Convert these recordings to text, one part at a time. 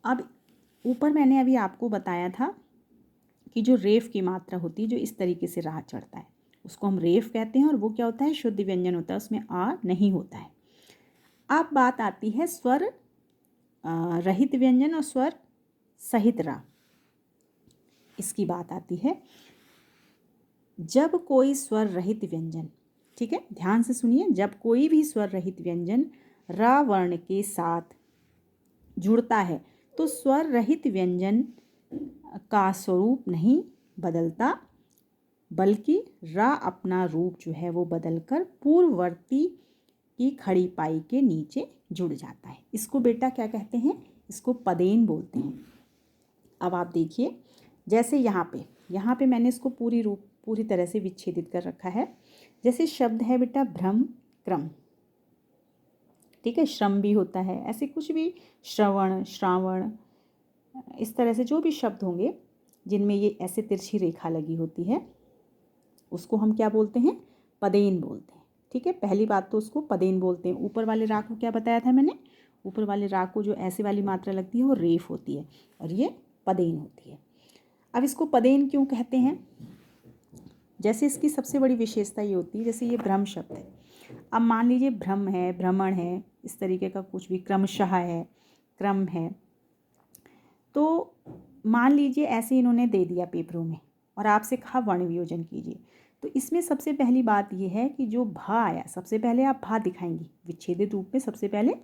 अब ऊपर मैंने अभी आपको बताया था कि जो रेफ की मात्रा होती है, जो इस तरीके से राह चढ़ता है, उसको हम रेफ कहते हैं, और वो क्या होता है, शुद्ध व्यंजन होता है, उसमें आ नहीं होता है। अब बात आती है स्वर रहित व्यंजन और स्वर सहित रा। इसकी बात आती है जब कोई स्वर रहित व्यंजन, ठीक है, ध्यान से सुनिए, जब कोई भी स्वर रहित व्यंजन रा वर्ण के साथ जुड़ता है तो स्वर रहित व्यंजन का स्वरूप नहीं बदलता, बल्कि रा अपना रूप जो है वो बदलकर पूर्ववर्ती की खड़ी पाई के नीचे जुड़ जाता है। इसको बेटा क्या कहते हैं, इसको पदेन बोलते हैं। अब आप देखिए, जैसे यहाँ पे मैंने इसको पूरी तरह से विच्छेदित कर रखा है। जैसे शब्द है बेटा भ्रम क्रम, ठीक है, श्रम भी होता है, ऐसे कुछ भी, श्रवण श्रावण, इस तरह से जो भी शब्द होंगे जिनमें ये ऐसे तिरछी रेखा लगी होती है, उसको हम क्या बोलते हैं, पदेन बोलते हैं। ठीक है, पहली बात तो उसको पदेन बोलते हैं। ऊपर वाले राग को क्या बताया था मैंने, ऊपर वाले राग को जो ऐसे वाली मात्रा लगती है वो रेफ होती है और ये पदेन होती है। अब इसको पदेन क्यों कहते हैं, जैसे इसकी सबसे बड़ी विशेषता ये होती है, जैसे ये भ्रम शब्द है, अब मान लीजिए भ्रम है, भ्रमण है, इस तरीके का कुछ भी, क्रमशः है, क्रम है, तो मान लीजिए ऐसे इन्होंने दे दिया पेपरों में और आपसे कहा वर्ण वियोजन कीजिए, तो इसमें सबसे पहली बात यह है कि जो भा आया, सबसे पहले आप भा दिखाएंगी, विच्छेदित रूप में सबसे पहले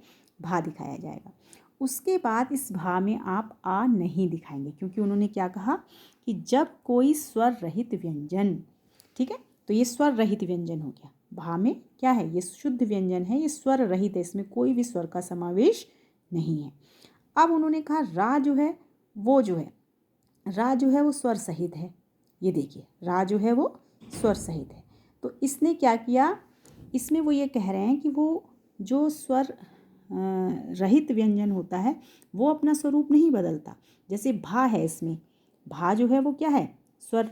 भा दिखाया जाएगा। उसके बाद इस भा में आप आ नहीं दिखाएंगे, क्योंकि उन्होंने क्या कहा कि जब कोई स्वर रहित व्यंजन, ठीक है, तो ये स्वर रहित व्यंजन हो गया। भा में क्या है, ये शुद्ध व्यंजन है, ये स्वर रहित है, इसमें कोई भी स्वर का समावेश नहीं है। अब उन्होंने कहा रा जो है वो स्वर सहित है। ये देखिए, रा जो है वो स्वर सहित है, तो इसने क्या किया, इसमें वो ये कह रहे हैं कि वो जो स्वर रहित व्यंजन होता है वो अपना स्वरूप नहीं बदलता। जैसे भा है, इसमें भा जो है वो क्या है, स्वर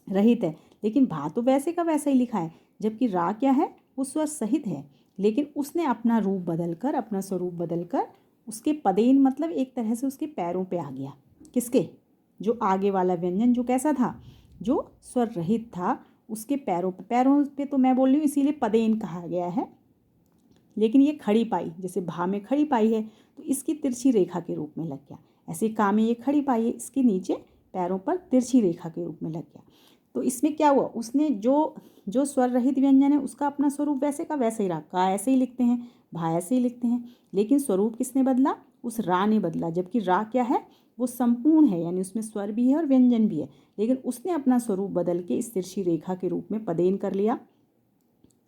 रहित है, लेकिन भा तो वैसे का वैसा ही लिखा है, जबकि रा क्या है, वो स्वर सहित है, लेकिन उसने अपना रूप बदलकर, अपना स्वरूप बदलकर उसके पदेन, मतलब एक तरह से उसके पैरों पे आ गया। किसके, जो आगे वाला व्यंजन जो कैसा था, जो स्वर रहित था, उसके पैरों पे तो मैं बोल रही हूँ, इसीलिए पदेन कहा गया है। लेकिन ये खड़ी पाई, जैसे भा में खड़ी पाई है तो इसकी तिरछी रेखा के रूप में लग गया, ऐसे का में ये खड़ी पाई है, इसके नीचे पैरों पर तिरछी रेखा के रूप में लग गया। तो इसमें क्या हुआ, उसने जो स्वर रहित व्यंजन है उसका अपना स्वरूप वैसे का वैसे ही रहा, का ऐसे ही लिखते हैं, भा ऐसे ही लिखते हैं, लेकिन स्वरूप किसने बदला, उस रा ने बदला। जबकि रा क्या है, वो संपूर्ण है, यानी उसमें स्वर भी है और व्यंजन भी है, लेकिन उसने अपना स्वरूप बदल के इस तिरछी रेखा के रूप में पदेन कर लिया।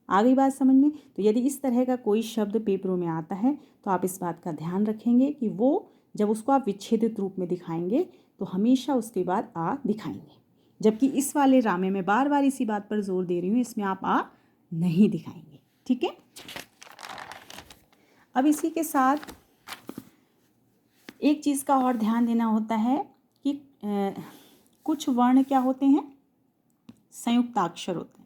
आ गई बात समझ में। तो यदि इस तरह का कोई शब्द पेपरों में आता है तो आप इस बात का ध्यान रखेंगे कि वो जब उसको आप विच्छेदित रूप में दिखाएंगे तो हमेशा उसके बाद आ दिखाएंगे, जबकि इस वाले रा में मैं बार बार इसी बात पर जोर दे रही हूँ, इसमें आप आ नहीं दिखाएंगे। ठीक है, अब इसी के साथ एक चीज़ का और ध्यान देना होता है कि कुछ वर्ण क्या होते हैं, संयुक्ताक्षर होते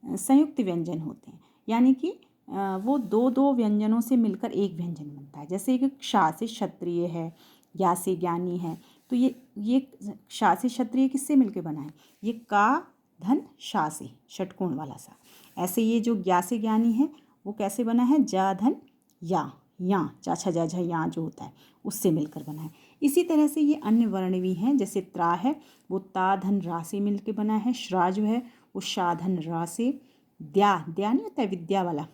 हैं, संयुक्त व्यंजन होते हैं, यानी कि वो दो दो व्यंजनों से मिलकर एक व्यंजन बनता है। जैसे कि क्षा से क्षत्रिय है, ज्ञा से ज्ञानी है, तो ये क्षा से क्षत्रिय किससे मिलकर बना है, ये का धन शा से, षटकोण वाला सा। ऐसे ये जो ज्ञा से ज्ञानी है वो कैसे बना है, जा धन या चाछा जा झा या जो होता है उससे मिलकर बना है। इसी तरह से ये अन्य वर्ण भी हैं, जैसे त्रा है वो ता धन रा से मिलकर बना है, श्रा जो है वो शा धन रा से, द्या नहीं होता है विद्या वाला,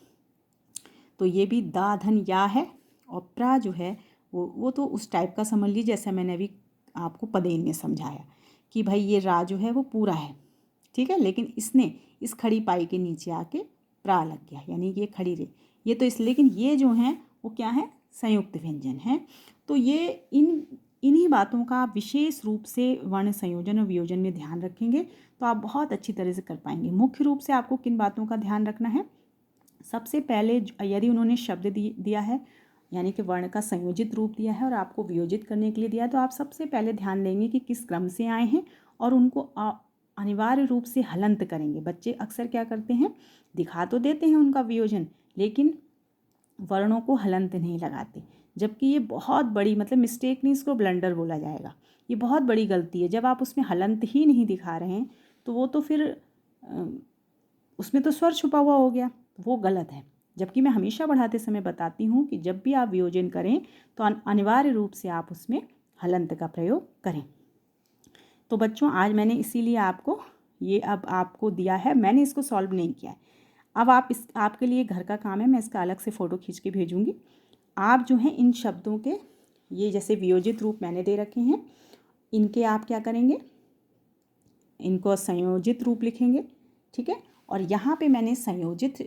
तो ये भी दा धन या है, और प्रा जो है वो तो उस टाइप का समझ लीजिए जैसा मैंने अभी आपको पदेन में समझाया कि भाई ये रा जो है वो पूरा है, ठीक है, लेकिन इसने इस खड़ी पाई के नीचे आके प्रा लग गया, यानी ये खड़ी रही, ये तो इस, लेकिन ये जो हैं वो क्या है, संयुक्त व्यंजन है। तो ये इन्हीं बातों का आप विशेष रूप से वर्ण संयोजन और वियोजन में ध्यान रखेंगे तो आप बहुत अच्छी तरह से कर पाएंगे। मुख्य रूप से आपको किन बातों का ध्यान रखना है, सबसे पहले यदि उन्होंने शब्द दिया है, यानी कि वर्ण का संयोजित रूप दिया है और आपको वियोजित करने के लिए दिया है, तो आप सबसे पहले ध्यान देंगे कि किस क्रम से आए हैं और उनको अनिवार्य रूप से हलंत करेंगे। बच्चे अक्सर क्या करते हैं, दिखा तो देते हैं उनका वियोजन, लेकिन वर्णों को हलंत नहीं लगाते। जबकि ये बहुत बड़ी मतलब मिस्टेक नहीं, इसको ब्लंडर बोला जाएगा। ये बहुत बड़ी गलती है। जब आप उसमें हलंत ही नहीं दिखा रहे हैं तो वो तो फिर उसमें तो स्वर छुपा हुआ हो गया, वो गलत है। जबकि मैं हमेशा पढ़ाते समय बताती हूँ कि जब भी आप वियोजन करें तो अनिवार्य रूप से आप उसमें हलंत का प्रयोग करें। तो बच्चों, आज मैंने इसीलिए आपको ये अब आपको दिया है, मैंने इसको सॉल्व नहीं किया है। अब आपके लिए घर का काम है, मैं इसका अलग से फ़ोटो खींच के भेजूँगी। आप जो हैं इन शब्दों के, ये जैसे वियोजित रूप मैंने दे रखे हैं, इनके आप क्या करेंगे, इनको संयोजित रूप लिखेंगे, ठीक है। और यहाँ पे मैंने संयोजित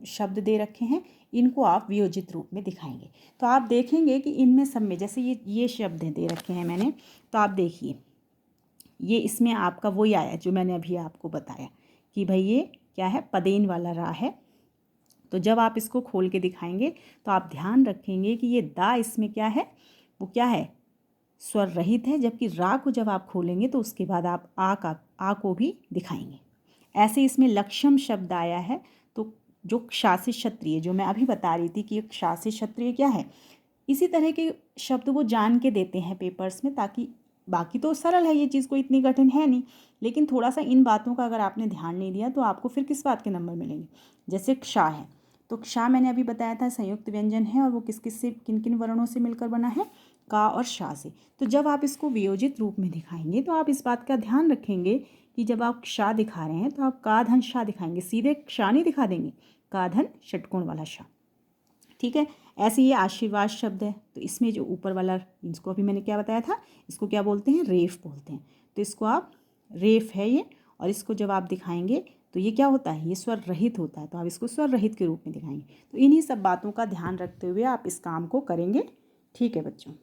शब्द दे रखे हैं, इनको आप वियोजित रूप में दिखाएंगे। तो आप देखेंगे कि इनमें सब में जैसे ये शब्द दे रखे हैं मैंने, तो आप देखिए ये इसमें आपका वही आया जो मैंने अभी आपको बताया कि भाई ये क्या है, पदेन वाला रा है। तो जब आप इसको खोल के दिखाएंगे तो आप ध्यान रखेंगे कि ये दा इसमें क्या है, वो क्या है, स्वर रहित है। जबकि रा को जब आप खोलेंगे तो उसके बाद आप आ को भी दिखाएंगे। ऐसे इसमें लक्षम शब्द आया है। तो जो शासित क्षत्रिय, जो मैं अभी बता रही थी कि एक शासित क्षत्रिय क्या है, इसी तरह के शब्द वो जान के देते हैं पेपर्स में, ताकि बाकी तो सरल है, ये चीज़ कोई इतनी कठिन है नहीं, लेकिन थोड़ा सा इन बातों का अगर आपने ध्यान नहीं दिया तो आपको फिर किस बात के नंबर मिलेंगे। जैसे क्षा है, तो क्षा मैंने अभी बताया था संयुक्त व्यंजन है, और वो किस किस से, किन किन वर्णों से मिलकर बना है, का और शा से। तो जब आप इसको वियोजित रूप में दिखाएंगे तो आप इस बात का ध्यान रखेंगे कि जब आप क्षा दिखा रहे हैं तो आप का धन शा दिखाएंगे, सीधे क्षा नहीं दिखा देंगे, का धन षटकोण वाला शा, ठीक है। ऐसे ये आशीर्वाद शब्द है, तो इसमें जो ऊपर वाला, इसको अभी मैंने क्या बताया था, इसको क्या बोलते हैं, रेफ बोलते हैं। तो इसको आप, रेफ है ये, और इसको जब आप दिखाएंगे तो ये क्या होता है, ये स्वर रहित होता है, तो आप इसको स्वर रहित के रूप में दिखाएंगे। तो इन्हीं सब बातों का ध्यान रखते हुए आप इस काम को करेंगे, ठीक है बच्चों।